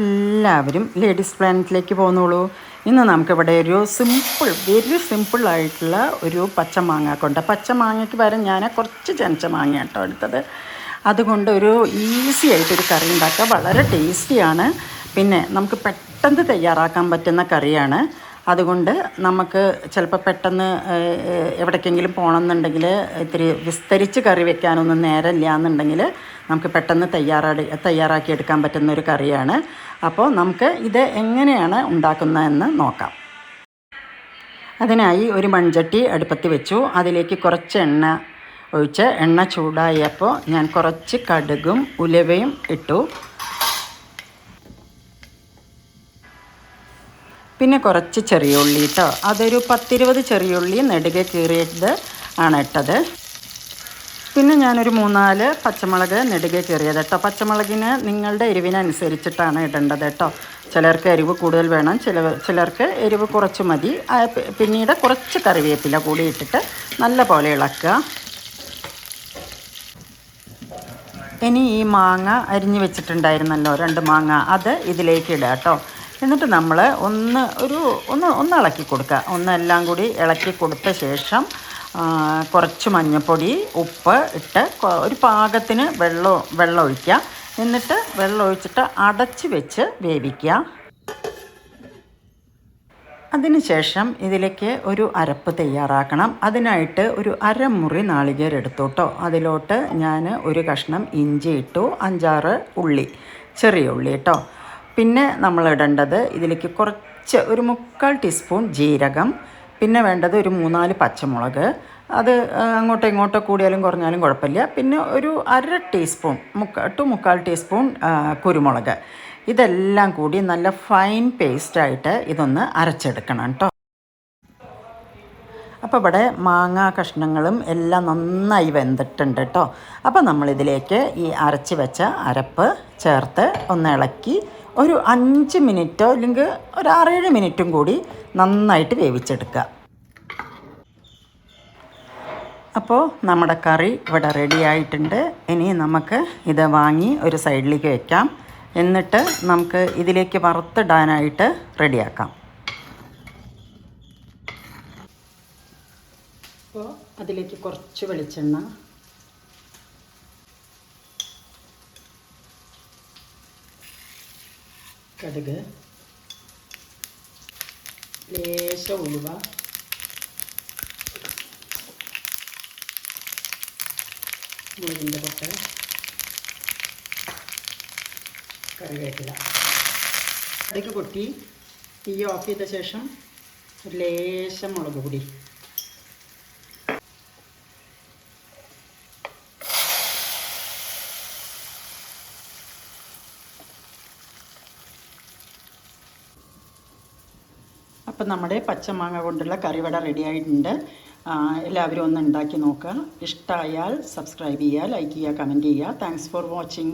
എല്ലാവരും ലേഡീസ് പ്ലാനറ്റിലേക്ക് പോന്നോളൂ. ഇന്ന് നമുക്കിവിടെ ഒരു വെരി സിമ്പിളായിട്ടുള്ള ഒരു പച്ചമാങ്ങ കൊണ്ട്, പച്ചമാങ്ങയ്ക്ക് പകരം ഞാൻ കുറച്ച് ചെനച്ച മാങ്ങ കേട്ടോ എടുത്തത്. അതുകൊണ്ട് ഒരു ഈസി ആയിട്ടൊരു കറി ഉണ്ടാക്കുക. വളരെ ടേസ്റ്റിയാണ്. പിന്നെ നമുക്ക് പെട്ടെന്ന് തയ്യാറാക്കാൻ പറ്റുന്ന കറിയാണ്. അതുകൊണ്ട് നമുക്ക് ചിലപ്പോൾ പെട്ടെന്ന് എവിടേക്കെങ്കിലും പോകണമെന്നുണ്ടെങ്കിൽ ഇത്തിരി വിസ്തരിച്ച് കറി വെക്കാനൊന്നും നേരമില്ല എന്നുണ്ടെങ്കിൽ നമുക്ക് പെട്ടെന്ന് തയ്യാറാക്കി എടുക്കാൻ പറ്റുന്ന ഒരു കറിയാണ്. അപ്പോൾ നമുക്ക് ഇത് എങ്ങനെയാണ് ഉണ്ടാക്കുന്നതെന്ന് നോക്കാം. അതിനായി ഒരു മൺചട്ടി അടുപ്പത്ത് വെച്ചു. അതിലേക്ക് കുറച്ച് എണ്ണ ഒഴിച്ച് എണ്ണ ചൂടായപ്പോൾ ഞാൻ കുറച്ച് കടുകും ഉലുവയും ഇട്ടു. പിന്നെ കുറച്ച് ചെറിയ ഉള്ളി കേട്ടോ, അതൊരു 10-20 ചെറിയ ഉള്ളി നെടുകെ കീറിയത് ആണ് ഇട്ടത്. പിന്നെ ഞാനൊരു 3-4 പച്ചമുളക് നെടുകെ കീറിയത് കേട്ടോ. പച്ചമുളകിന് നിങ്ങളുടെ എരിവിനനുസരിച്ചിട്ടാണ് ഇടേണ്ടത് കേട്ടോ. ചിലർക്ക് എരിവ് കൂടുതൽ വേണം, ചിലർക്ക് എരിവ് കുറച്ച് മതി. പിന്നീട് കുറച്ച് കറിവേപ്പില കൂടി ഇട്ടിട്ട് നല്ല പോലെ ഇളക്കുക. ഇനി ഈ മാങ്ങ അരിഞ്ഞ് വെച്ചിട്ടുണ്ടായിരുന്നല്ലോ 2 മാങ്ങ, അത് ഇതിലേക്ക് ഇടുക കേട്ടോ. എന്നിട്ട് നമ്മൾ ഒന്ന് ഇളക്കി കൊടുക്കുക. എല്ലാം കൂടി ഇളക്കി കൊടുത്ത ശേഷം കുറച്ച് മഞ്ഞൾപ്പൊടി, ഉപ്പ് ഇട്ട് ഒരു പാകത്തിന് വെള്ളം ഒഴിക്കുക. എന്നിട്ട് വെള്ളം ഒഴിച്ചിട്ട് അടച്ച് വെച്ച് വേവിക്കുക. അതിനുശേഷം ഇതിലേക്ക് ഒരു അരപ്പ് തയ്യാറാക്കണം. അതിനായിട്ട് ഒരു അരമുറി നാളികേരം എടുത്തു കേട്ടോ. അതിലോട്ട് ഞാൻ ഒരു കഷ്ണം ഇഞ്ചി ഇട്ടു, 5-6 ഉള്ളി, ചെറിയ ഉള്ളി കേട്ടോ. പിന്നെ നമ്മൾ ഇടേണ്ടത് ഇതിലേക്ക് കുറച്ച് ഒരു 3/4 ടീസ്പൂൺ ജീരകം, പിന്നെ വേണ്ടത് ഒരു 3-4 പച്ചമുളക്. അത് അങ്ങോട്ടോ ഇങ്ങോട്ടോ കൂടിയാലും കുറഞ്ഞാലും കുഴപ്പമില്ല. പിന്നെ ഒരു 1/2 ടീസ്പൂൺ 3/4 ടീസ്പൂൺ കുരുമുളക്. ഇതെല്ലാം കൂടി നല്ല ഫൈൻ പേസ്റ്റായിട്ട് ഇതൊന്ന് അരച്ചെടുക്കണം കേട്ടോ. അപ്പോൾ ഇവിടെ മാങ്ങ കഷ്ണങ്ങളും എല്ലാം നന്നായി വെന്തിട്ടുണ്ട് കേട്ടോ. അപ്പോൾ നമ്മളിതിലേക്ക് ഈ അരച്ച് വെച്ച അരപ്പ് ചേർത്ത് ഒന്ന് ഇളക്കി ഒരു 5 മിനിറ്റോ അല്ലെങ്കിൽ ഒരു 6-7 മിനിറ്റും കൂടി നന്നായിട്ട് വേവിച്ചെടുക്കുക. അപ്പോൾ നമ്മുടെ കറി ഇവിടെ റെഡി ആയിട്ടുണ്ട്. ഇനി നമുക്ക് ഇത് വാങ്ങി ഒരു സൈഡിലേക്ക് വെക്കാം. എന്നിട്ട് നമുക്ക് ഇതിലേക്ക് വറുത്തിടാനായിട്ട് റെഡിയാക്കാം. അപ്പോൾ അതിലേക്ക് കുറച്ച് വെളിച്ചെണ്ണ, കടുക്, ലേശ ഉലുവ, മുളകിൻ്റെ പൊട്ട, കറിവേപ്പില. കടുക് പൊട്ടി തീ ഓഫ് ചെയ്ത ശേഷം ഒരു ലേശം മുളക് പൊടി, അപ്പം നമ്മുടെ പച്ചമാങ്ങ കൊണ്ടുള്ള കറി ഇവിടെ റെഡി ആയിട്ടുണ്ട്. എല്ലാവരും ഒന്ന് ഉണ്ടാക്കി നോക്കുക. ഇഷ്ടമായാൽ സബ്സ്ക്രൈബ് ചെയ്യുക, ലൈക്ക് ചെയ്യുക, കമൻറ്റ് ചെയ്യുക. Thanks for watching.